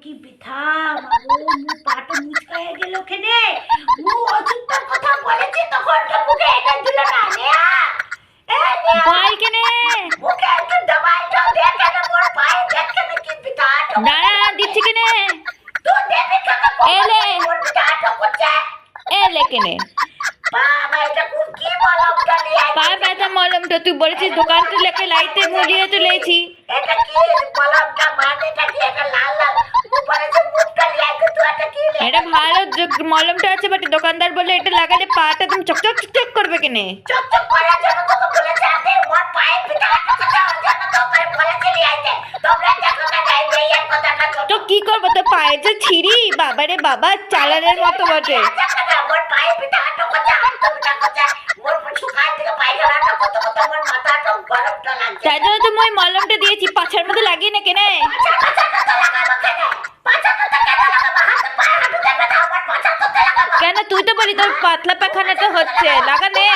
কি ব্যথা মাগো, মু পাটা মুচকায় গেল কেনে। মু অসুখটার কথা বলেছি তখন তো মুখে এটা দিল না নেয়া। পাই কেনে মুখে একটু দবাই দাও, দেখ কেন মোর পায়ে দেখ কেন কি ব্যথা। দাঁড়া দিচ্ছি কেনে। তো দেবে কেন এলে মোর ব্যথা করছে। এলে কেনে বাবা এটা কোন কি মলমটা নিয়ে আইছিস? পায়ে ব্যথা মলমটা তুই বলেছিস দোকান থেকে লেকে লাইতে মুলিয়ে তো লেছি। এটা কি মলমটা মানেটা কি? এটা লাল লাল উপরে যে মুখটা নিয়ে আইছিস তুই, এটা কি? এটা ভালো মলমটা আছে বাট দোকানদার বলে এটা লাগালে পাটা তুমি চকচক চকচক করবে কেনে। চকচক করার জন্য তোকে বলেছে আগে মোর পায়ে ব্যথা করছে, ওর জন্য তোকে বলেছে নিয়ে আইতে। তোমরা দেখো না যাই এই এক কথাটা তো কি করবো তো পায়ে যে ছিঁড়ি বাবারে বাবা চালানের মতো বটে। মোর পায়ে ব্যথা করছে, হাত ব্যথা করছে, মোর শুকায় থেকে পায়খানাটা কত কত, মোর মাথাটা গরমটা লাগছে। তাই জন্য তো মই মলমটা দিয়েছি পাছার মধ্যে লাগিয়ে না কেনে। কেন তুই তো বলি তোর পাতলা পায়খানাটা হচ্ছে লাগা নে।